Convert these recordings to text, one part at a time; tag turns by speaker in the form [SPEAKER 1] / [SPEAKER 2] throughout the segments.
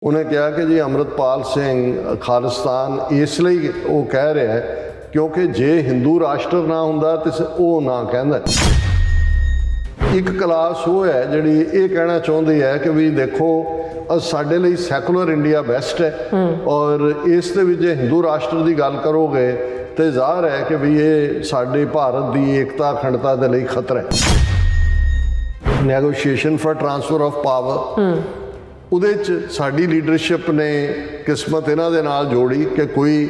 [SPEAKER 1] ਉਹਨੇ ਕਿਹਾ ਕਿ ਜੀ ਅੰਮ੍ਰਿਤਪਾਲ ਸਿੰਘ ਖਾਲਿਸਤਾਨ ਇਸ ਲਈ ਉਹ ਕਹਿ ਰਿਹਾ ਹੈ ਕਿਉਂਕਿ ਜੇ ਹਿੰਦੂ ਰਾਸ਼ਟਰ ਨਾ ਹੁੰਦਾ ਤੇ ਉਹ ਨਾ ਕਹਿੰਦਾ। ਇੱਕ ਕਲਾਸ ਉਹ ਹੈ ਜਿਹੜੀ ਇਹ ਕਹਿਣਾ ਚਾਹੁੰਦੀ ਹੈ ਕਿ ਵੀ ਦੇਖੋ ਸਾਡੇ ਲਈ ਸੈਕੂਲਰ ਇੰਡੀਆ ਬੈਸਟ ਹੈ ਔਰ ਇਸ ਦੇ ਵਿੱਚ ਜੇ ਹਿੰਦੂ ਰਾਸ਼ਟਰ ਦੀ ਗੱਲ ਕਰੋਗੇ ਤੇ ਜ਼ਾਹਰ ਹੈ ਕਿ ਵੀ ਇਹ ਸਾਡੇ ਭਾਰਤ ਦੀ ਏਕਤਾ ਅਖੰਡਤਾ ਦੇ ਲਈ ਖਤਰਾ ਹੈ। Negotiation for transfer of power ਉਹਦੇ 'ਚ ਸਾਡੀ ਲੀਡਰਸ਼ਿਪ ਨੇ ਕਿਸਮਤ ਇਹਨਾਂ ਦੇ ਨਾਲ ਜੋੜੀ ਕਿ ਕੋਈ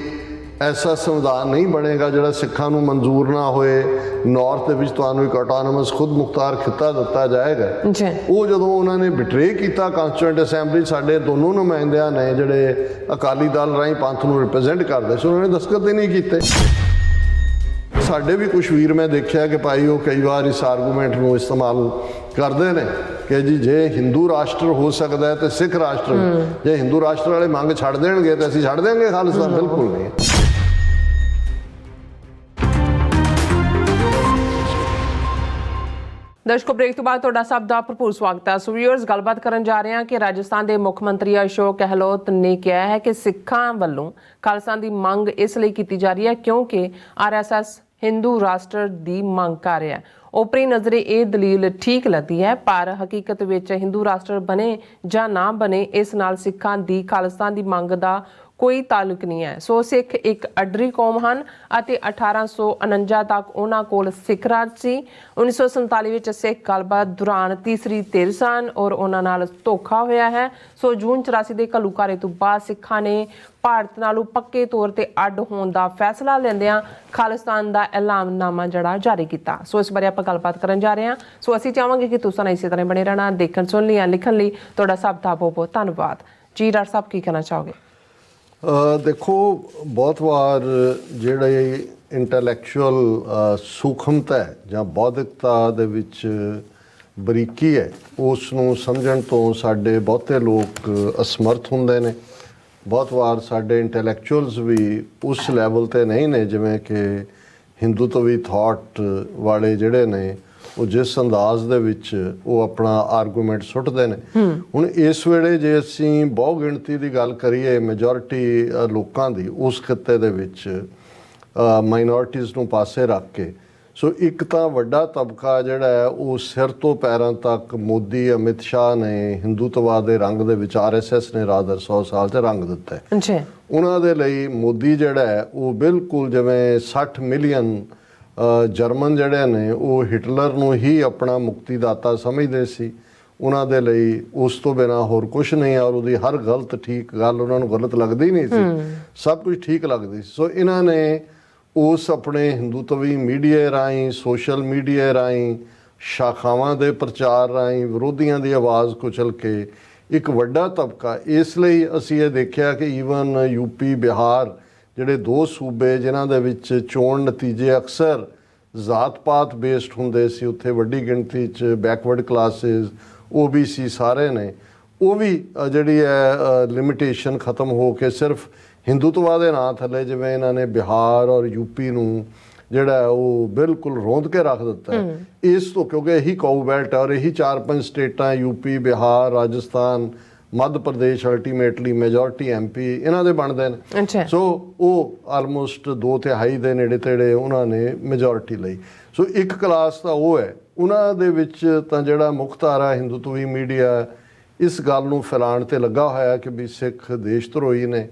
[SPEAKER 1] ਐਸਾ ਸੰਵਿਧਾਨ ਨਹੀਂ ਬਣੇਗਾ ਜਿਹੜਾ ਸਿੱਖਾਂ ਨੂੰ ਮਨਜ਼ੂਰ ਨਾ ਹੋਏ। ਨਾਰਥ ਦੇ ਵਿੱਚ ਤੁਹਾਨੂੰ ਇੱਕ ਆਟੋਨਮਸ ਖੁਦ ਮੁਖਤਾਰ ਖਿੱਤਾ ਦਿੱਤਾ ਜਾਏਗਾ। ਉਹ ਜਦੋਂ ਉਹਨਾਂ ਨੇ ਬਿਟਰੇ ਕੀਤਾ ਕਾਂਸਟੀਟਿਊਐਂਟ ਅਸੈਂਬਲੀ ਸਾਡੇ ਦੋਨੋਂ ਨੁਮਾਇੰਦਿਆਂ ਨੇ ਜਿਹੜੇ ਅਕਾਲੀ ਦਲ ਰਾਹੀਂ ਪੰਥ ਨੂੰ ਰਿਪਰੈਜ਼ੈਂਟ ਕਰਦੇ ਸੀ ਉਹਨਾਂ ਨੇ ਦਸਤਖਤ ਹੀ ਨਹੀਂ ਕੀਤੇ। ਸਾਡੇ ਵੀ ਕੁਛ ਵੀਰ ਮੈਂ ਦੇਖਿਆ ਕਿ ਭਾਈ ਉਹ ਕਈ ਵਾਰ ਇਸ ਆਰਗੂਮੈਂਟ ਨੂੰ ਇਸਤੇਮਾਲ ਕਰਦੇ ਨੇ ਕਿ ਜੀ ਜੇ ਹਿੰਦੂ ਰਾਸ਼ਟਰ ਹੋ ਸਕਦਾ ਹੈ ਤੇ ਸਿੱਖ ਰਾਸ਼ਟਰ ਜੇ ਹਿੰਦੂ ਰਾਸ਼ਟਰ ਵਾਲੇ ਮੰਗ ਛੱਡ ਦੇਣਗੇ ਤਾਂ ਅਸੀਂ ਛੱਡ ਦੇਵਾਂਗੇ ਖਾਲਿਸਤਾਨ। ਬਿਲਕੁਲ ਨਹੀਂ।
[SPEAKER 2] ਦਰਸ਼ਕੋ, ਬ੍ਰੇਕ ਤੋਂ ਬਾਅਦ ਤੁਹਾਡਾ ਸਭ ਦਾ ਭਰਪੂਰ ਸਵਾਗਤ ਹੈ। ਸੋ ਵੀਅਰਸ, ਗੱਲਬਾਤ ਕਰਨ ਜਾ ਰਹੇ ਹਾਂ ਕਿ ਰਾਜਸਥਾਨ ਦੇ ਮੁੱਖ ਮੰਤਰੀ ਅਸ਼ੋਕ ਗਹਿਲੋਤ ਨੇ ਕਿਹਾ ਹੈ ਕਿ ਸਿੱਖਾਂ ਵੱਲੋਂ ਖਾਲਸਾ ਦੀ ਮੰਗ ਇਸ ਲਈ ਕੀਤੀ ਜਾ ਰਹੀ ਹੈ ਕਿਉਂਕਿ RSS ਹਿੰਦੂ ਰਾਸ਼ਟਰ ਦੀ ਮੰਗ ਕਰ ਰਿਹਾ ਹੈ। ਓਪਰੀ ਨਜ਼ਰੇ ਇਹ ਦਲੀਲ ਠੀਕ ਲੱਗਦੀ ਹੈ, ਪਰ ਹਕੀਕਤ ਵਿੱਚ ਹਿੰਦੂ ਰਾਸ਼ਟਰ ਬਣੇ ਜਾਂ ਨਾ ਬਣੇ ਇਸ ਨਾਲ ਸਿੱਖਾਂ ਦੀ ਖਾਲਿਸਤਾਨ ਦੀ ਮੰਗ ਦਾ ਕੋਈ ਤਾਲੁਕ ਨਹੀਂ ਹੈ। ਸੋ ਸਿੱਖ ਇੱਕ ਅੱਡਰੀ ਕੌਮ ਹਨ ਅਤੇ 1849 ਤੱਕ ਉਹਨਾਂ ਕੋਲ ਸਿੱਖ ਰਾਜ ਸੀ। 1947 ਵਿੱਚ ਸਿੱਖ ਗੱਲਬਾਤ ਦੌਰਾਨ ਤੀਸਰੀ ਧਿਰ ਸਨ ਔਰ ਉਹਨਾਂ ਨਾਲ ਧੋਖਾ ਹੋਇਆ ਹੈ। ਸੋ ਜੂਨ 84 ਦੇ ਘੱਲੂਘਾਰੇ ਤੋਂ ਬਾਅਦ ਸਿੱਖਾਂ ਨੇ ਭਾਰਤ ਨਾਲੋਂ ਪੱਕੇ ਤੌਰ ਤੇ ਅੱਡ ਹੋਣ ਦਾ ਫੈਸਲਾ ਲੈਂਦਿਆਂ ਖਾਲਿਸਤਾਨ ਦਾ ਐਲਾਨਨਾਮਾ ਜਿਹੜਾ ਜਾਰੀ ਕੀਤਾ। ਸੋ ਇਸ ਬਾਰੇ ਆਪਾਂ ਗੱਲਬਾਤ ਕਰਨ ਜਾ ਰਹੇ ਹਾਂ। ਸੋ ਅਸੀਂ ਚਾਹਾਂਗੇ ਕਿ ਤੁਸੀਂ ਇਸੇ ਤਰ੍ਹਾਂ ਬਣੇ ਰਹਿਣਾ। ਦੇਖਣ ਸੁਣ ਲਈ ਲਿਖਣ ਲਈ ਤੁਹਾਡਾ ਸਭ ਦਾ ਬਹੁਤ ਬਹੁਤ ਧੰਨਵਾਦ ਜੀ। ਡਾਕਟਰ ਸਾਹਿਬ ਕੀ ਕਹਿਣਾ ਚਾਹੋਗੇ?
[SPEAKER 1] ਦੇਖੋ, ਬਹੁਤ ਵਾਰ ਜਿਹੜੇ ਇੰਟੈਲੈਕਚੁਅਲ ਸੂਖਮਤਾ ਹੈ ਜਾਂ ਬੌਧਿਕਤਾ ਦੇ ਵਿੱਚ ਬਰੀਕੀ ਹੈ ਉਸ ਨੂੰ ਸਮਝਣ ਤੋਂ ਸਾਡੇ ਬਹੁਤੇ ਲੋਕ ਅਸਮਰਥ ਹੁੰਦੇ ਨੇ। ਬਹੁਤ ਵਾਰ ਸਾਡੇ ਇੰਟੈਲੈਕਚੁਅਲਸ ਵੀ ਉਸ ਲੈਵਲ 'ਤੇ ਨਹੀਂ ਨੇ ਜਿਵੇਂ ਕਿ ਹਿੰਦੂਤਵੀ ਥਾਟ ਵਾਲੇ ਜਿਹੜੇ ਨੇ ਉਹ ਜਿਸ ਅੰਦਾਜ਼ ਦੇ ਵਿੱਚ ਉਹ ਆਪਣਾ ਆਰਗੂਮੈਂਟ ਸੁੱਟਦੇ ਨੇ। ਹੁਣ ਇਸ ਵੇਲੇ ਜੇ ਅਸੀਂ ਬਹੁ ਗਿਣਤੀ ਦੀ ਗੱਲ ਕਰੀਏ ਮੈਜੋਰਿਟੀ ਲੋਕਾਂ ਦੀ ਉਸ ਖਿੱਤੇ ਦੇ ਵਿੱਚ ਮਾਈਨੋਰਟੀਜ਼ ਨੂੰ ਪਾਸੇ ਰੱਖ ਕੇ, ਸੋ ਇੱਕ ਤਾਂ ਵੱਡਾ ਤਬਕਾ ਜਿਹੜਾ ਹੈ ਉਹ ਸਿਰ ਤੋਂ ਪੈਰਾਂ ਤੱਕ ਮੋਦੀ ਅਮਿਤ ਸ਼ਾਹ ਨੇ ਹਿੰਦੂਤਵਾਦ ਦੇ ਰੰਗ ਦੇ ਵਿੱਚ RSS ਨੇ ਰਾਦਰ 100 ਸਾਲ 'ਤੇ ਰੰਗ ਦਿੱਤਾ ਹੈ। ਉਹਨਾਂ ਦੇ ਲਈ ਮੋਦੀ ਜਿਹੜਾ ਹੈ ਉਹ ਬਿਲਕੁਲ ਜਿਵੇਂ 60 ਮਿਲੀਅਨ ਜਰਮਨ ਜਿਹੜੇ ਨੇ ਉਹ ਹਿਟਲਰ ਨੂੰ ਹੀ ਆਪਣਾ ਮੁਕਤੀਦਾਤਾ ਸਮਝਦੇ ਸੀ। ਉਹਨਾਂ ਦੇ ਲਈ ਉਸ ਤੋਂ ਬਿਨਾਂ ਹੋਰ ਕੁਛ ਨਹੀਂ ਔਰ ਉਹਦੀ ਹਰ ਗਲਤ ਠੀਕ ਗੱਲ ਉਹਨਾਂ ਨੂੰ ਗਲਤ ਲੱਗਦੀ ਨਹੀਂ ਸੀ, ਸਭ ਕੁਝ ਠੀਕ ਲੱਗਦੀ ਸੀ। ਸੋ ਇਹਨਾਂ ਨੇ ਉਸ ਆਪਣੇ ਹਿੰਦੂਤਵੀ ਮੀਡੀਆ ਰਾਹੀਂ, ਸੋਸ਼ਲ ਮੀਡੀਆ ਰਾਹੀਂ, ਸ਼ਾਖਾਵਾਂ ਦੇ ਪ੍ਰਚਾਰ ਰਾਹੀਂ ਵਿਰੋਧੀਆਂ ਦੀ ਆਵਾਜ਼ ਕੁਚਲ ਕੇ ਇੱਕ ਵੱਡਾ ਤਬਕਾ, ਇਸ ਲਈ ਅਸੀਂ ਇਹ ਦੇਖਿਆ ਕਿ ਈਵਨ UP ਬਿਹਾਰ ਜਿਹੜੇ ਦੋ ਸੂਬੇ ਜਿਨ੍ਹਾਂ ਦੇ ਵਿੱਚ ਚੋਣ ਨਤੀਜੇ ਅਕਸਰ ਜ਼ਾਤ-ਪਾਤ ਬੇਸਡ ਹੁੰਦੇ ਸੀ, ਉੱਥੇ ਵੱਡੀ ਗਿਣਤੀ 'ਚ ਬੈਕਵਰਡ ਕਲਾਸਿਸ OBC ਸਾਰੇ ਨੇ, ਉਹ ਵੀ ਜਿਹੜੀ ਹੈ ਲਿਮਿਟੇਸ਼ਨ ਖਤਮ ਹੋ ਕੇ ਸਿਰਫ ਹਿੰਦੂਤਵਾ ਦੇ ਨਾਂ ਥੱਲੇ ਜਿਵੇਂ ਇਹਨਾਂ ਨੇ ਬਿਹਾਰ ਔਰ UP ਨੂੰ ਜਿਹੜਾ ਉਹ ਬਿਲਕੁਲ ਰੋਂਦ ਕੇ ਰੱਖ ਦਿੱਤਾ ਹੈ। ਇਸ ਤੋਂ ਕਿਉਂਕਿ ਇਹੀ ਕਾਊ ਬੈਲਟ ਔਰ ਇਹੀ 4-5 ਸਟੇਟਾਂ UP Bihar Rajasthan Madhya Pradesh ultimately majority MP ਇਹਨਾਂ ਦੇ ਬਣਦੇ ਨੇ। ਸੋ ਉਹ ਆਲਮੋਸਟ 2/3 ਦੇ ਨੇੜੇ ਤੇੜੇ ਉਹਨਾਂ ਨੇ ਮੈਜੋਰਿਟੀ ਲਈ। ਸੋ ਇੱਕ ਕਲਾਸ ਤਾਂ ਉਹ ਹੈ। ਉਹਨਾਂ ਦੇ ਵਿੱਚ ਤਾਂ ਜਿਹੜਾ ਮੁੱਖ ਧਾਰਾ ਹਿੰਦੂਤਵੀ ਮੀਡੀਆ ਇਸ ਗੱਲ ਨੂੰ ਫੈਲਾਉਣ 'ਤੇ ਲੱਗਾ ਹੋਇਆ ਕਿ ਵੀ ਸਿੱਖ ਦੇਸ਼ ਧਰੋਹੀ ਨੇ,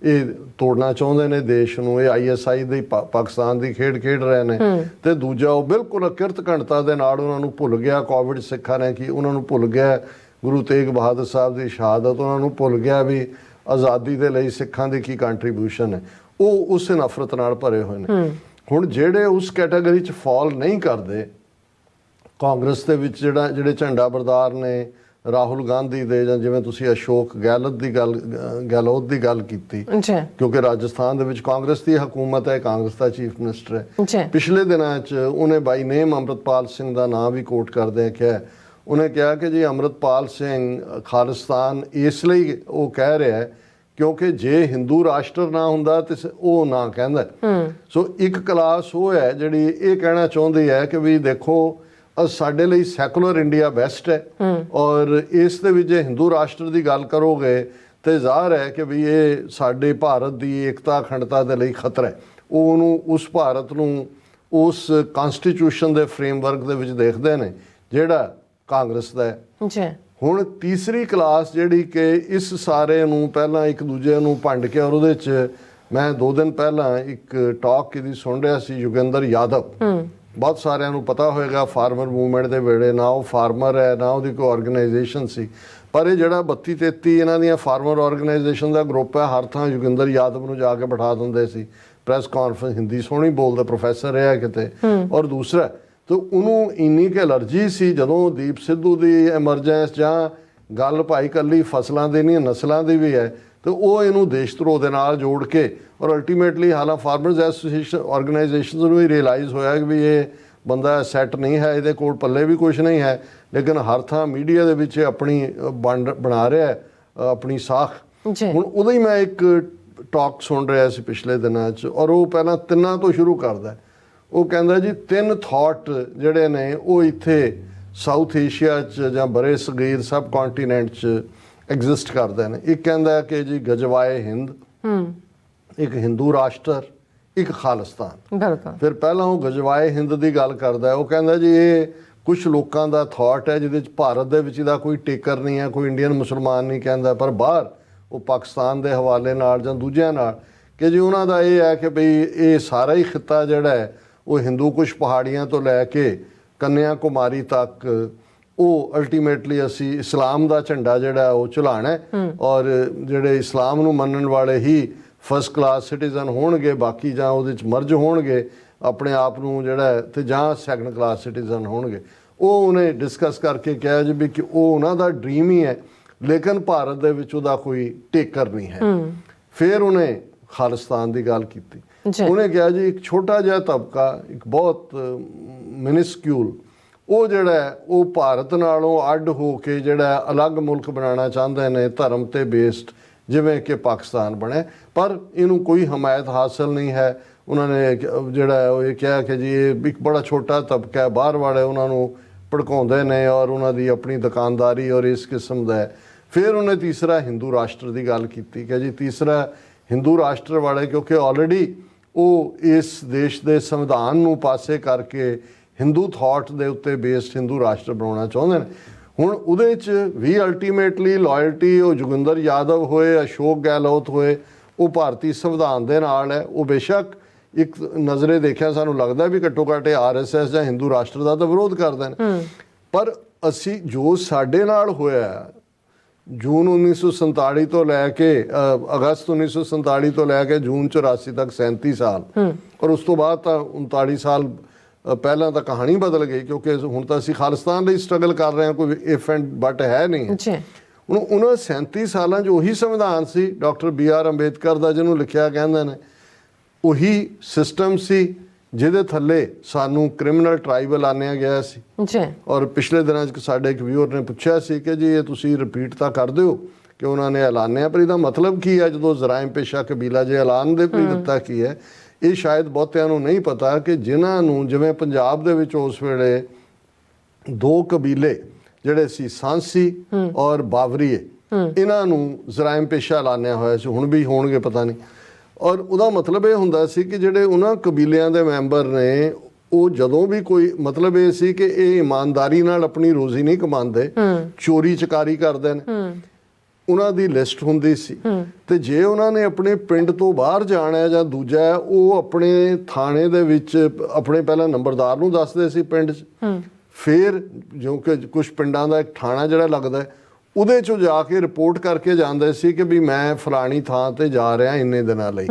[SPEAKER 1] ਇਹ ਤੋੜਨਾ ਚਾਹੁੰਦੇ ਨੇ ਦੇਸ਼ ਨੂੰ, ਇਹ ISI ਦੀ ਪਾਕਿਸਤਾਨ ਦੀ ਖੇਡ ਰਹੇ ਨੇ। ਤੇ ਦੂਜਾ ਉਹ ਬਿਲਕੁਲ ਅਕਿਰਤ ਘਣਤਾ ਦੇ ਨਾਲ ਉਹਨਾਂ ਨੂੰ ਭੁੱਲ ਗਿਆ ਕੋਵਿਡ ਸਿੱਖਾਂ ਨੇ ਕਿ ਉਹਨਾਂ ਨੂੰ ਭੁੱਲ ਗਿਆ ਗੁਰੂ ਤੇਗ ਬਹਾਦਰ ਸਾਹਿਬ ਦੀ ਸ਼ਹਾਦਤ, ਉਹਨਾਂ ਨੂੰ ਭੁੱਲ ਗਿਆ ਵੀ ਆਜ਼ਾਦੀ ਦੇ ਲਈ ਸਿੱਖਾਂ ਦੀ ਕੀ ਕੰਟਰੀਬਿਊਸ਼ਨ ਹੈ। ਉਹ ਉਸ ਨਫ਼ਰਤ ਨਾਲ ਭਰੇ ਹੋਏ ਨੇ। ਹੁਣ ਜਿਹੜੇ ਉਸ ਕੈਟਾਗਰੀ 'ਚ ਫਾਲ ਨਹੀਂ ਕਰਦੇ, ਕਾਂਗਰਸ ਦੇ ਵਿੱਚ ਜਿਹੜੇ ਝੰਡਾ ਬਰਦਾਰ ਨੇ ਰਾਹੁਲ ਗਾਂਧੀ ਦੇ, ਜਾਂ ਜਿਵੇਂ ਤੁਸੀਂ ਅਸ਼ੋਕ ਗਹਿਲੋਤ ਦੀ ਗੱਲ ਕੀਤੀ, ਕਿਉਂਕਿ ਰਾਜਸਥਾਨ ਦੇ ਵਿੱਚ ਕਾਂਗਰਸ ਦੀ ਹਕੂਮਤ ਹੈ, ਕਾਂਗਰਸ ਦਾ ਚੀਫ ਮਿਨਿਸਟਰ ਹੈ। ਪਿਛਲੇ ਦਿਨਾਂ 'ਚ ਉਹਨੇ ਬਾਈ ਨੇਮ ਅੰਮ੍ਰਿਤਪਾਲ ਸਿੰਘ ਦਾ ਨਾਂ ਵੀ ਕੋਟ ਕਰਦੇ ਕਿਹਾ, ਉਹਨੇ ਕਿਹਾ ਕਿ ਜੀ ਅੰਮ੍ਰਿਤਪਾਲ ਸਿੰਘ ਖਾਲਿਸਤਾਨ ਇਸ ਲਈ ਉਹ ਕਹਿ ਰਿਹਾ ਹੈ ਕਿਉਂਕਿ ਜੇ ਹਿੰਦੂ ਰਾਸ਼ਟਰ ਨਾ ਹੁੰਦਾ ਤੇ ਉਹ ਨਾ ਕਹਿੰਦਾ। ਸੋ ਇੱਕ ਕਲਾਸ ਉਹ ਹੈ ਜਿਹੜੀ ਇਹ ਕਹਿਣਾ ਚਾਹੁੰਦੀ ਹੈ ਕਿ ਵੀ ਦੇਖੋ ਸਾਡੇ ਲਈ ਸੈਕੂਲਰ ਇੰਡੀਆ ਬੈਸਟ ਹੈ ਔਰ ਇਸ ਦੇ ਵਿੱਚ ਜੇ ਹਿੰਦੂ ਰਾਸ਼ਟਰ ਦੀ ਗੱਲ ਕਰੋਗੇ ਤੇ ਜ਼ਾਹਰ ਹੈ ਕਿ ਵੀ ਇਹ ਸਾਡੇ ਭਾਰਤ ਦੀ ਏਕਤਾ ਅਖੰਡਤਾ ਦੇ ਲਈ ਖਤਰਾ ਹੈ। ਉਹ ਉਹਨੂੰ ਉਸ ਭਾਰਤ ਨੂੰ ਉਸ ਕਨਸਟੀਟਿਊਸ਼ਨ ਦੇ ਫਰੇਮਵਰਕ ਦੇ ਵਿੱਚ ਦੇਖਦੇ ਨੇ ਜਿਹੜਾ ਕਾਂਗਰਸ ਦਾ ਹੈ।
[SPEAKER 2] ਜੀ
[SPEAKER 1] ਹੁਣ ਤੀਸਰੀ ਕਲਾਸ ਜਿਹੜੀ ਕਿ ਇਸ ਸਾਰੇ ਨੂੰ ਪਹਿਲਾਂ ਇੱਕ ਦੂਜੇ ਨੂੰ ਭੰਡ ਕੇ, ਔਰ ਉਹਦੇ 'ਚ ਮੈਂ 2 ਦਿਨ ਪਹਿਲਾਂ ਇੱਕ ਟਾਕ ਕਿਹਦੀ ਸੁਣ ਰਿਹਾ ਸੀ, ਯੋਗੇਂਦਰ ਯਾਦਵ, ਬਹੁਤ ਸਾਰਿਆਂ ਨੂੰ ਪਤਾ ਹੋਏਗਾ ਫਾਰਮਰ ਮੂਵਮੈਂਟ ਦੇ ਵੇਲੇ, ਨਾ ਉਹ ਫਾਰਮਰ ਹੈ ਨਾ ਉਹਦੀ ਕੋਈ ਆਰਗੇਨਾਈਜੇਸ਼ਨ ਸੀ, ਪਰ ਇਹ ਜਿਹੜਾ 32-33 ਇਹਨਾਂ ਦੀਆਂ ਫਾਰਮਰ ਆਰਗੇਨਾਈਜੇਸ਼ਨ ਦਾ ਗਰੁੱਪ ਹੈ, ਹਰ ਥਾਂ ਯੋਗੇਂਦਰ ਯਾਦਵ ਨੂੰ ਜਾ ਕੇ ਬਿਠਾ ਦਿੰਦੇ ਸੀ। ਪ੍ਰੈਸ ਕਾਨਫਰੰਸ ਹਿੰਦੀ ਸੋਹਣੀ ਬੋਲਦਾ, ਪ੍ਰੋਫੈਸਰ ਰਿਹਾ ਕਿਤੇ। ਔਰ ਦੂਸਰਾ ਤੇ ਉਹਨੂੰ ਇੰਨੀ ਕੁ ਐਲਰਜੀ ਸੀ ਜਦੋਂ ਦੀਪ ਸਿੱਧੂ ਦੀ ਐਮਰਜੈਂਸ ਜਾਂ ਗੱਲ ਭਾਈ ਕੱਲੀ ਫਸਲਾਂ ਦੀ ਨਹੀਂ ਨਸਲਾਂ ਦੀ ਵੀ ਹੈ, ਤੇ ਉਹ ਇਹਨੂੰ ਦੇਸ਼ ਧਰੋਹ ਦੇ ਨਾਲ ਜੋੜ ਕੇ, ਔਰ ਅਲਟੀਮੇਟਲੀ ਹਾਲਾਂ ਫਾਰਮਰਸ ਐਸੋਸੀਏਸ਼ਨ ਆਰਗੇਨਾਈਜੇਸ਼ਨਸ ਨੂੰ ਵੀ ਰਿਅਲਾਈਜ਼ ਹੋਇਆ ਕਿ ਵੀ ਇਹ ਬੰਦਾ ਸੈੱਟ ਨਹੀਂ ਹੈ, ਇਹਦੇ ਕੋਲ ਪੱਲੇ ਵੀ ਕੁਝ ਨਹੀਂ ਹੈ, ਲੇਕਿਨ ਹਰ ਥਾਂ ਮੀਡੀਆ ਦੇ ਵਿੱਚ ਆਪਣੀ ਬਣਾ ਰਿਹਾ ਹੈ ਆਪਣੀ ਸਾਖ। ਹੁਣ ਉਹਦਾ ਹੀ ਮੈਂ ਇੱਕ ਟਾਕ ਸੁਣ ਰਿਹਾ ਸੀ ਪਿਛਲੇ ਦਿਨਾਂ 'ਚ, ਔਰ ਉਹ ਪਹਿਲਾਂ 3 ਤੋਂ ਸ਼ੁਰੂ ਕਰਦਾ। ਉਹ ਕਹਿੰਦਾ ਜੀ 3 ਥਾਟ ਜਿਹੜੇ ਨੇ ਉਹ ਇੱਥੇ ਸਾਊਥ ਏਸ਼ੀਆ 'ਚ ਜਾਂ ਬਰੇ ਸਗੀਰ ਸਬ ਕੰਟੀਨੈਂਟ 'ਚ ਐਗਜ਼ਿਸਟ ਕਰਦੇ ਨੇ। ਇੱਕ ਕਹਿੰਦਾ ਕਿ ਜੀ ਗਜਵਾਏ ਹਿੰਦ, ਇੱਕ ਹਿੰਦੂ ਰਾਸ਼ਟਰ, ਇੱਕ ਖਾਲਿਸਤਾਨ।
[SPEAKER 2] ਬਿਲਕੁਲ।
[SPEAKER 1] ਫਿਰ ਪਹਿਲਾਂ ਉਹ ਗਜਵਾਏ ਹਿੰਦ ਦੀ ਗੱਲ ਕਰਦਾ। ਉਹ ਕਹਿੰਦਾ ਜੀ ਇਹ ਕੁਝ ਲੋਕਾਂ ਦਾ ਥਾਟ ਹੈ ਜਿਹਦੇ 'ਚ ਭਾਰਤ ਦੇ ਵਿੱਚ ਦਾ ਕੋਈ ਟੇਕਰ ਨਹੀਂ ਹੈ, ਕੋਈ ਇੰਡੀਅਨ ਮੁਸਲਮਾਨ ਨਹੀਂ ਕਹਿੰਦਾ, ਪਰ ਬਾਹਰ ਉਹ ਪਾਕਿਸਤਾਨ ਦੇ ਹਵਾਲੇ ਨਾਲ ਜਾਂ ਦੂਜਿਆਂ ਨਾਲ ਕਿ ਜੀ ਉਹਨਾਂ ਦਾ ਇਹ ਹੈ ਕਿ ਬਈ ਇਹ ਸਾਰਾ ਹੀ ਖਿੱਤਾ ਜਿਹੜਾ ਹੈ ਉਹ ਹਿੰਦੂ ਕੁਸ਼ ਪਹਾੜੀਆਂ ਤੋਂ ਲੈ ਕੇ ਕੰਨਿਆ ਕੁਮਾਰੀ ਤੱਕ ਉਹ ਅਲਟੀਮੇਟਲੀ ਅਸੀਂ ਇਸਲਾਮ ਦਾ ਝੰਡਾ ਜਿਹੜਾ ਉਹ ਝੁਲਾਣਾ, ਔਰ ਜਿਹੜੇ ਇਸਲਾਮ ਨੂੰ ਮੰਨਣ ਵਾਲੇ ਹੀ ਫਸਟ ਕਲਾਸ ਸਿਟੀਜ਼ਨ ਹੋਣਗੇ, ਬਾਕੀ ਜਾਂ ਉਹਦੇ 'ਚ ਮਰਜ ਹੋਣਗੇ ਆਪਣੇ ਆਪ ਨੂੰ ਜਿਹੜਾ, ਤੇ ਜਾਂ ਸੈਕੰਡ ਕਲਾਸ ਸਿਟੀਜ਼ਨ ਹੋਣਗੇ। ਉਹ ਉਹਨੇ ਡਿਸਕਸ ਕਰਕੇ ਕਿਹਾ ਜੀ ਵੀ ਕਿ ਉਹ ਉਹਨਾਂ ਦਾ ਡ੍ਰੀਮ ਹੀ ਹੈ, ਲੇਕਿਨ ਭਾਰਤ ਦੇ ਵਿੱਚ ਉਹਦਾ ਕੋਈ ਟੇਕਰ ਨਹੀਂ ਹੈ। ਫਿਰ ਉਹਨੇ ਖਾਲਿਸਤਾਨ ਦੀ ਗੱਲ ਕੀਤੀ। ਉਹਨੇ ਕਿਹਾ ਜੀ ਇੱਕ ਛੋਟਾ ਜਿਹਾ ਤਬਕਾ, ਇੱਕ ਬਹੁਤ ਮਿਨਿਸਕਿਊਲ, ਉਹ ਜਿਹੜਾ ਉਹ ਭਾਰਤ ਨਾਲੋਂ ਅੱਡ ਹੋ ਕੇ ਜਿਹੜਾ ਅਲੱਗ ਮੁਲਕ ਬਣਾਉਣਾ ਚਾਹੁੰਦੇ ਨੇ ਧਰਮ ਤੇ ਬੇਸਡ, ਜਿਵੇਂ ਕਿ ਪਾਕਿਸਤਾਨ ਬਣਿਆ, ਪਰ ਇਹਨੂੰ ਕੋਈ ਹਮਾਇਤ ਹਾਸਲ ਨਹੀਂ ਹੈ। ਉਹਨਾਂ ਨੇ ਜਿਹੜਾ ਉਹ ਇਹ ਕਿਹਾ ਕਿ ਜੀ ਇਹ ਇੱਕ ਬੜਾ ਛੋਟਾ ਤਬਕਾ ਹੈ, ਬਾਹਰ ਵਾਲੇ ਉਹਨਾਂ ਨੂੰ ਭੜਕਾਉਂਦੇ ਨੇ ਔਰ ਉਹਨਾਂ ਦੀ ਆਪਣੀ ਦੁਕਾਨਦਾਰੀ ਔਰ ਇਸ ਕਿਸਮ ਦਾ ਹੈ। ਫਿਰ ਉਹਨੇ ਤੀਸਰਾ ਹਿੰਦੂ ਰਾਸ਼ਟਰ ਦੀ ਗੱਲ ਕੀਤੀ ਕਿ ਜੀ ਤੀਸਰਾ ਹਿੰਦੂ ਰਾਸ਼ਟਰ ਵਾਲੇ, ਕਿਉਂਕਿ ਆਲਰੇਡੀ ਉਹ ਇਸ ਦੇਸ਼ ਦੇ ਸੰਵਿਧਾਨ ਨੂੰ ਪਾਸੇ ਕਰਕੇ ਹਿੰਦੂ ਥਾਟ ਦੇ ਉੱਤੇ ਬੇਸਡ ਹਿੰਦੂ ਰਾਸ਼ਟਰ ਬਣਾਉਣਾ ਚਾਹੁੰਦੇ ਨੇ। ਹੁਣ ਉਹਦੇ 'ਚ ਵੀ ਅਲਟੀਮੇਟਲੀ ਲਾਇਲਟੀ ਉਹ ਜੋਗਿੰਦਰ ਯਾਦਵ ਹੋਏ, ਅਸ਼ੋਕ ਗਹਿਲੋਤ ਹੋਏ, ਉਹ ਭਾਰਤੀ ਸੰਵਿਧਾਨ ਦੇ ਨਾਲ ਹੈ। ਉਹ ਬੇਸ਼ੱਕ ਇੱਕ ਨਜ਼ਰੇ ਦੇਖਿਆ ਸਾਨੂੰ ਲੱਗਦਾ ਵੀ ਘੱਟੋ ਘੱਟ RSS ਜਾਂ ਹਿੰਦੂ ਰਾਸ਼ਟਰ ਦਾ ਤਾਂ ਵਿਰੋਧ ਕਰਦੇ ਨੇ, ਪਰ ਅਸੀਂ ਜੋ ਸਾਡੇ ਨਾਲ ਹੋਇਆ ਜੂਨ 1947 ਤੋਂ ਲੈ ਕੇ ਅਗਸਤ 1947 ਤੋਂ ਲੈ ਕੇ ਜੂਨ 84 ਤੱਕ 37 ਸਾਲ, ਔਰ ਉਸ ਤੋਂ ਬਾਅਦ ਤਾਂ 39 ਸਾਲ ਪਹਿਲਾਂ ਤਾਂ ਕਹਾਣੀ ਬਦਲ ਗਈ, ਕਿਉਂਕਿ ਹੁਣ ਤਾਂ ਅਸੀਂ ਖਾਲਿਸਤਾਨ ਲਈ ਸਟਰਗਲ ਕਰ ਰਹੇ ਹਾਂ, ਕੋਈ ਇਫ ਐਂਡ ਬਟ ਹੈ ਨਹੀਂ। ਹੁਣ ਉਹਨਾਂ 37 ਸਾਲਾਂ 'ਚ ਉਹੀ ਸੰਵਿਧਾਨ ਸੀ ਡਾਕਟਰ BR ਅੰਬੇਦਕਰ ਦਾ, ਜਿਹਨੂੰ ਲਿਖਿਆ ਕਹਿੰਦੇ ਨੇ, ਉਹੀ ਸਿਸਟਮ ਸੀ ਜਿਹਦੇ ਥੱਲੇ ਸਾਨੂੰ ਕ੍ਰਿਮੀਨਲ ਟ੍ਰਾਈਬਲ ਆਨਿਆ ਗਿਆ ਸੀ। ਔਰ ਪਿਛਲੇ ਦਿਨਾਂ 'ਚ ਸਾਡੇ ਇੱਕ ਵਿਊਅਰ ਨੇ ਪੁੱਛਿਆ ਸੀ ਕਿ ਜੀ ਇਹ ਤੁਸੀਂ ਰਿਪੀਟ ਤਾਂ ਕਰ ਦਿਓ ਕਿ ਉਹਨਾਂ ਨੇ ਐਲਾਨਿਆ, ਪਰ ਇਹਦਾ ਮਤਲਬ ਕੀ ਹੈ ਜਦੋਂ ਜ਼ਰਾਇਮ ਪੇਸ਼ਾ ਕਬੀਲਾ ਜੇ ਐਲਾਨ ਦੇ ਵੀ ਦਿੱਤਾ ਕੀ ਹੈ। ਇਹ ਸ਼ਾਇਦ ਬਹੁਤਿਆਂ ਨੂੰ ਨਹੀਂ ਪਤਾ ਕਿ ਜਿਨ੍ਹਾਂ ਨੂੰ, ਜਿਵੇਂ ਪੰਜਾਬ ਦੇ ਵਿੱਚ ਉਸ ਵੇਲੇ 2 ਕਬੀਲੇ ਜਿਹੜੇ ਸੀ, ਸਾਂਸੀ ਔਰ ਬਾਵਰੀਏ, ਇਹਨਾਂ ਨੂੰ ਜ਼ਰਾਇਮ ਪੇਸ਼ਾ ਐਲਾਨਿਆ ਹੋਇਆ ਸੀ, ਹੁਣ ਵੀ ਹੋਣਗੇ ਪਤਾ ਨਹੀਂ। ਔਰ ਉਹਦਾ ਮਤਲਬ ਇਹ ਹੁੰਦਾ ਸੀ ਕਿ ਜਿਹੜੇ ਉਹਨਾਂ ਕਬੀਲਿਆਂ ਦੇ ਮੈਂਬਰ ਨੇ ਉਹ ਜਦੋਂ ਵੀ ਕੋਈ, ਮਤਲਬ ਇਹ ਸੀ ਕਿ ਇਹ ਇਮਾਨਦਾਰੀ ਨਾਲ ਆਪਣੀ ਰੋਜ਼ੀ ਨਹੀਂ ਕਮਾਉਂਦੇ, ਚੋਰੀ ਚਕਾਰੀ ਕਰਦੇ ਨੇ, ਉਹਨਾਂ ਦੀ ਲਿਸਟ ਹੁੰਦੀ ਸੀ। ਤੇ ਜੇ ਉਹਨਾਂ ਨੇ ਆਪਣੇ ਪਿੰਡ ਤੋਂ ਬਾਹਰ ਜਾਣਾ ਜਾਂ ਦੂਜਾ, ਉਹ ਆਪਣੇ ਥਾਣੇ ਦੇ ਵਿੱਚ ਆਪਣੇ ਪਹਿਲਾਂ ਨੰਬਰਦਾਰ ਨੂੰ ਦੱਸਦੇ ਸੀ ਪਿੰਡ 'ਚ, ਫਿਰ ਜੋ ਕਿ ਕੁਝ ਪਿੰਡਾਂ ਦਾ ਇੱਕ ਥਾਣਾ ਜਿਹੜਾ ਲੱਗਦਾ ਉਹਦੇ 'ਚੋਂ ਜਾ ਕੇ ਰਿਪੋਰਟ ਕਰਕੇ ਜਾਂਦੇ ਸੀ ਕਿ ਵੀ ਮੈਂ ਫਲਾਣੀ ਥਾਂ ਤੇ ਜਾ ਰਿਹਾ ਇੰਨੇ ਦਿਨਾਂ ਲਈ।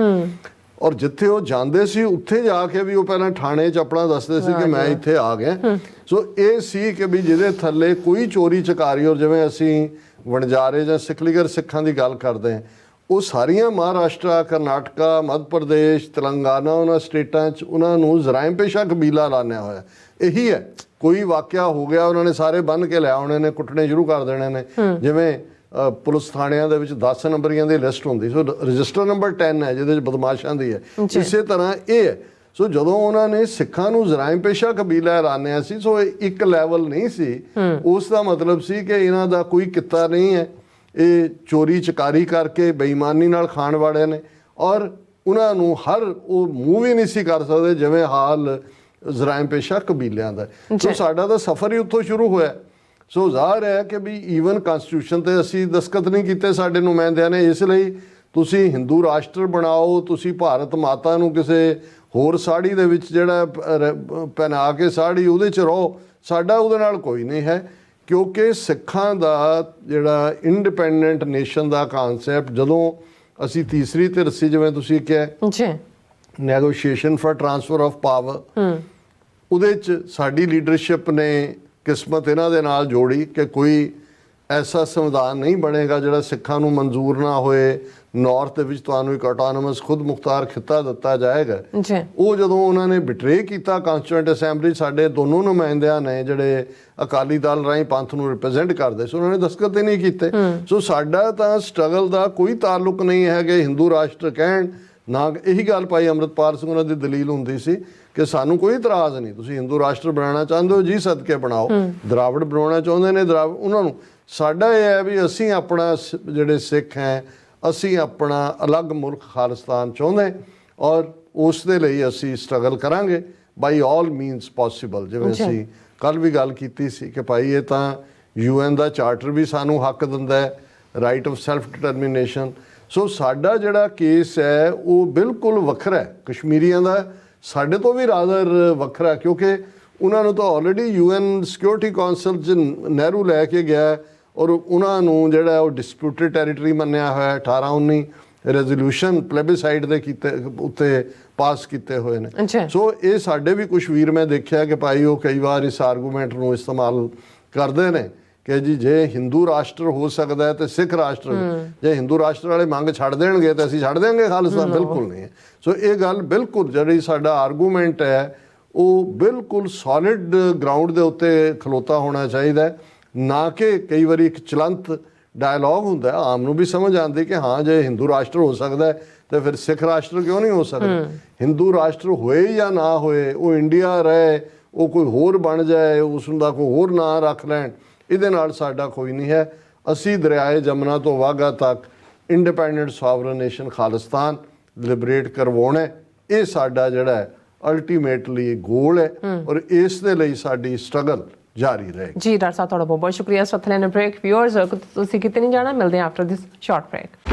[SPEAKER 1] ਔਰ ਜਿੱਥੇ ਉਹ ਜਾਂਦੇ ਸੀ ਉੱਥੇ ਜਾ ਕੇ ਵੀ ਉਹ ਪਹਿਲਾਂ ਥਾਣੇ 'ਚ ਆਪਣਾ ਦੱਸਦੇ ਸੀ ਕਿ ਮੈਂ ਇੱਥੇ ਆ ਗਿਆ। ਸੋ ਇਹ ਸੀ ਕਿ ਵੀ ਜਿਹਦੇ ਥੱਲੇ ਕੋਈ ਚੋਰੀ ਚਕਾਰੀ, ਔਰ ਜਿਵੇਂ ਅਸੀਂ ਵਣਜਾਰੇ ਜਾਂ ਸਿਖਲੀਗਰ ਸਿੱਖਾਂ ਦੀ ਗੱਲ ਕਰਦੇ ਹਾਂ, ਉਹ ਸਾਰੀਆਂ ਮਹਾਰਾਸ਼ਟਰ, ਕਰਨਾਟਕਾ, ਮੱਧ ਪ੍ਰਦੇਸ਼, ਤੇਲੰਗਾਨਾ, ਉਹਨਾਂ ਸਟੇਟਾਂ 'ਚ ਉਹਨਾਂ ਨੂੰ ਜ਼ਰਾਇਮ ਪੇਸ਼ਾ ਕਬੀਲਾ ਐਲਾਨਿਆ ਹੋਇਆ। ਇਹੀ ਹੈ, ਕੋਈ ਵਾਕਿਆ ਹੋ ਗਿਆ ਉਹਨਾਂ ਨੇ ਸਾਰੇ ਬੰਨ੍ਹ ਕੇ ਲੈ ਆਉਣੇ ਨੇ, ਕੁੱਟਣੇ ਸ਼ੁਰੂ ਕਰ ਦੇਣੇ ਨੇ। ਜਿਵੇਂ ਪੁਲਿਸ ਥਾਣਿਆਂ ਦੇ ਵਿੱਚ 10 ਨੰਬਰੀਆਂ ਦੀ ਲਿਸਟ ਹੁੰਦੀ, ਸੋ ਰਜਿਸਟਰ ਨੰਬਰ 10 ਹੈ ਜਿਹਦੇ 'ਚ ਬਦਮਾਸ਼ਾਂ ਦੀ ਹੈ। ਇਸੇ ਤਰ੍ਹਾਂ ਇਹ ਹੈ। ਸੋ ਜਦੋਂ ਉਹਨਾਂ ਨੇ ਸਿੱਖਾਂ ਨੂੰ ਜ਼ਰਾਇਮ ਪੇਸ਼ਾ ਕਬੀਲਾ ਐਲਾਨਿਆ ਸੀ, ਸੋ ਇੱਕ ਲੈਵਲ ਨਹੀਂ ਸੀ, ਉਸ ਦਾ ਮਤਲਬ ਸੀ ਕਿ ਇਹਨਾਂ ਦਾ ਕੋਈ ਕਿੱਤਾ ਨਹੀਂ ਹੈ, ਇਹ ਚੋਰੀ ਚਕਾਰੀ ਕਰਕੇ ਬੇਈਮਾਨੀ ਨਾਲ ਖਾਣ ਵਾਲੇ ਨੇ, ਔਰ ਉਹਨਾਂ ਨੂੰ ਹਰ ਉਹ ਮੂਵ ਹੀ ਨਹੀਂ ਸੀ ਕਰ ਸਕਦੇ ਜਿਵੇਂ ਹਾਲ ਜ਼ਰਾਇਮ ਪੇਸ਼ਾ ਕਬੀਲਿਆਂ ਦਾ। ਸੋ ਸਾਡਾ ਤਾਂ ਸਫ਼ਰ ਹੀ ਉੱਥੋਂ ਸ਼ੁਰੂ ਹੋਇਆ। ਸੋ ਜ਼ਾਹਰ ਹੈ ਕਿ ਵੀ ਈਵਨ ਕਨਸਟੀਟਿਊਸ਼ਨ ਤੇ ਅਸੀਂ ਦਸਤਖਤ ਨਹੀਂ ਕੀਤੇ ਸਾਡੇ ਨੁਮਾਇੰਦਿਆਂ ਨੇ, ਇਸ ਲਈ ਤੁਸੀਂ ਹਿੰਦੂ ਰਾਸ਼ਟਰ ਬਣਾਓ, ਤੁਸੀਂ ਭਾਰਤ ਮਾਤਾ ਨੂੰ ਕਿਸੇ ਹੋਰ ਸਾੜੀ ਦੇ ਵਿੱਚ ਜਿਹੜਾ ਪਹਿਨਾ ਕੇ ਸਾੜੀ ਉਹਦੇ 'ਚ ਰਹੋ, ਸਾਡਾ ਉਹਦੇ ਨਾਲ ਕੋਈ ਨਹੀਂ ਹੈ। ਕਿਉਂਕਿ ਸਿੱਖਾਂ ਦਾ ਜਿਹੜਾ ਇੰਡੀਪੈਂਡੈਂਟ ਨੇਸ਼ਨ ਦਾ ਕਾਨਸੈਪਟ ਜਦੋਂ ਅਸੀਂ ਤੀਸਰੀ ਧਿਰ ਸੀ, ਜਿਵੇਂ ਤੁਸੀਂ ਕਿਹਾ
[SPEAKER 2] ਜੀ
[SPEAKER 1] negotiation for transfer of power, ਉਹਦੇ 'ਚ ਸਾਡੀ ਲੀਡਰਸ਼ਿਪ ਨੇ ਕਿਸਮਤ ਇਹਨਾਂ ਦੇ ਨਾਲ ਜੋੜੀ ਕਿ ਕੋਈ ਐਸਾ ਸੰਵਿਧਾਨ ਨਹੀਂ ਬਣੇਗਾ ਜਿਹੜਾ ਸਿੱਖਾਂ ਨੂੰ ਮਨਜ਼ੂਰ ਨਾ ਹੋਏ। ਨਾਰਥ ਦੇ ਵਿੱਚ ਤੁਹਾਨੂੰ ਇੱਕ ਆਟੋਨੋਮਸ ਖੁਦ ਮੁਖਤਾਰ ਖਿੱਤਾ ਦਿੱਤਾ ਜਾਏਗਾ। ਉਹ ਜਦੋਂ ਉਹਨਾਂ ਨੇ ਬਿਟਰੇ ਕੀਤਾ ਕਾਂਸਟੀਟਿਊਐਂਟ ਅਸੈਂਬਲੀ, ਸਾਡੇ ਦੋਨੋਂ ਨੁਮਾਇੰਦਿਆਂ ਨੇ ਜਿਹੜੇ ਅਕਾਲੀ ਦਲ ਰਾਹੀਂ ਪੰਥ ਨੂੰ ਰਿਪਰੈਜ਼ੈਂਟ ਕਰਦੇ ਸੀ, ਉਹਨਾਂ ਨੇ ਦਸਤਖਤ ਹੀ ਨਹੀਂ ਕੀਤੇ। ਸੋ ਸਾਡਾ ਤਾਂ ਸਟਰਗਲ ਦਾ ਕੋਈ ਤਾਲੁਕ ਨਹੀਂ ਹੈ ਕਿ ਹਿੰਦੂ ਰਾਸ਼ਟਰ ਕਹਿਣ ਨਾ। ਇਹੀ ਗੱਲ ਭਾਈ ਅੰਮ੍ਰਿਤਪਾਲ ਸਿੰਘ ਉਹਨਾਂ ਦੀ ਦਲੀਲ ਹੁੰਦੀ ਸੀ ਕਿ ਸਾਨੂੰ ਕੋਈ ਇਤਰਾਜ਼ ਨਹੀਂ, ਤੁਸੀਂ ਹਿੰਦੂ ਰਾਸ਼ਟਰ ਬਣਾਉਣਾ ਚਾਹੁੰਦੇ ਹੋ ਜੀ ਸਦਕੇ ਬਣਾਓ, ਦਰਾਵੜ ਬਣਾਉਣਾ ਚਾਹੁੰਦੇ ਨੇ ਦਰਾਵੜ ਉਹਨਾਂ ਨੂੰ। ਸਾਡਾ ਇਹ ਹੈ ਵੀ ਅਸੀਂ ਆਪਣਾ ਜਿਹੜੇ ਸਿੱਖ ਹੈ, ਅਸੀਂ ਆਪਣਾ ਅਲੱਗ ਮੁਲਕ ਖਾਲਿਸਤਾਨ ਚਾਹੁੰਦੇ, ਔਰ ਉਸ ਦੇ ਲਈ ਅਸੀਂ ਸਟਰਗਲ ਕਰਾਂਗੇ ਬਾਈ ਆਲ ਮੀਨਸ ਪੋਸੀਬਲ। ਜਿਵੇਂ ਅਸੀਂ ਕੱਲ ਵੀ ਗੱਲ ਕੀਤੀ ਸੀ ਕਿ ਭਾਈ ਇਹ ਤਾਂ UN ਦਾ ਚਾਰਟਰ ਵੀ ਸਾਨੂੰ ਹੱਕ ਦਿੰਦਾ ਹੈ, ਰਾਈਟ ਆਫ ਸੈਲਫ ਡਿਟਰਮੀਨੇਸ਼ਨ। ਸੋ ਸਾਡਾ ਜਿਹੜਾ ਕੇਸ ਹੈ ਉਹ ਬਿਲਕੁਲ ਵੱਖਰਾ ਹੈ ਕਸ਼ਮੀਰੀਆਂ ਦਾ, ਸਾਡੇ ਤੋਂ ਵੀ ਰਾਦਰ ਵੱਖਰਾ, ਕਿਉਂਕਿ ਉਹਨਾਂ ਨੂੰ ਤਾਂ ਆਲਰੇਡੀ UN ਸਿਕਿਉਰਿਟੀ ਕਾਉਂਸਲ 'ਚ ਨਹਿਰੂ ਲੈ ਕੇ ਗਿਆ, ਔਰ ਉਹਨਾਂ ਨੂੰ ਜਿਹੜਾ ਉਹ ਡਿਸਪਿਊਟਡ ਟੈਰੀਟਰੀ ਮੰਨਿਆ ਹੋਇਆ। 1819 ਰੈਜ਼ੋਲੂਸ਼ਨ ਪਲੇਬਿਸਾਈਡ ਦੇ ਕੀਤੇ ਉੱਤੇ ਪਾਸ ਕੀਤੇ ਹੋਏ ਨੇ। ਸੋ ਇਹ ਸਾਡੇ ਵੀ ਕੁਛ ਵੀਰ ਮੈਂ ਦੇਖਿਆ ਕਿ ਭਾਈ ਉਹ ਕਈ ਵਾਰ ਇਸ ਆਰਗੂਮੈਂਟ ਨੂੰ ਇਸਤੇਮਾਲ ਕਰਦੇ ਨੇ ਕਿ ਜੀ ਜੇ ਹਿੰਦੂ ਰਾਸ਼ਟਰ ਹੋ ਸਕਦਾ ਹੈ ਤੇ ਸਿੱਖ ਰਾਸ਼ਟਰ, ਜੇ ਹਿੰਦੂ ਰਾਸ਼ਟਰ ਵਾਲੇ ਮੰਗ ਛੱਡ ਦੇਣਗੇ ਤਾਂ ਅਸੀਂ ਛੱਡ ਦੇਵਾਂਗੇ ਖਾਲਸਾ। ਬਿਲਕੁਲ ਨਹੀਂ ਹੈ। ਸੋ ਇਹ ਗੱਲ ਬਿਲਕੁਲ ਜਿਹੜੀ ਸਾਡਾ ਆਰਗੂਮੈਂਟ ਹੈ ਉਹ ਬਿਲਕੁਲ ਸੋਲਿਡ ਗਰਾਊਂਡ ਦੇ ਉੱਤੇ ਖਲੋਤਾ ਹੋਣਾ ਚਾਹੀਦਾ ਹੈ, ਨਾ ਕਿ ਕਈ ਵਾਰੀ ਇੱਕ ਚਲੰਤ ਡਾਇਲੌਗ ਹੁੰਦਾ ਹੈ। ਆਮ ਨੂੰ ਵੀ ਸਮਝ ਆਉਂਦੀ ਕਿ ਹਾਂ ਜੇ ਹਿੰਦੂ ਰਾਸ਼ਟਰ ਹੋ ਸਕਦਾ ਹੈ ਤੇ ਫਿਰ ਸਿੱਖ ਰਾਸ਼ਟਰ ਕਿਉਂ ਨਹੀਂ ਹੋ ਸਕਦਾ। ਹਿੰਦੂ ਰਾਸ਼ਟਰ ਹੋਏ ਜਾਂ ਨਾ ਹੋਏ, ਉਹ ਇੰਡੀਆ ਰਹੇ, ਉਹ ਕੋਈ ਹੋਰ ਬਣ ਜਾਏ, ਉਸ ਦਾ ਕੋਈ ਹੋਰ ਨਾਂ ਰੱਖ ਲੈਣ, ਇਹਦੇ ਨਾਲ ਸਾਡਾ ਕੋਈ ਨਹੀਂ ਹੈ। ਅਸੀਂ ਦਰਿਆਏ ਜਮਨਾ ਤੋਂ ਵਾਘਾ ਤੱਕ independent sovereign nation Khalistan liberate ਕਰਵਾਉਣਾ, ਇਹ ਸਾਡਾ ਜਿਹੜਾ ਹੈ ਅਲਟੀਮੇਟਲੀ ਗੋਲ ਹੈ, ਔਰ ਇਸ ਦੇ ਲਈ ਸਾਡੀ ਸਟਰਗਲ ਜਾਰੀ ਰਹੇ।
[SPEAKER 2] ਜੀ ਡਾਕਟਰ ਸਾਹਿਬ ਤੁਹਾਡਾ ਬਹੁਤ ਬਹੁਤ ਸ਼ੁਕਰੀਆ। ਸੋ ਲੈਣੇ ਬ੍ਰੇਕ, ਵਿਊਅਰਸ ਤੁਸੀਂ ਕਿਤੇ ਨਹੀਂ ਜਾਣਾ, ਮਿਲਦੇ ਹਾਂ ਆਫਟਰ ਦਿਸ ਸ਼ਾਰਟ ਬ੍ਰੇਕ।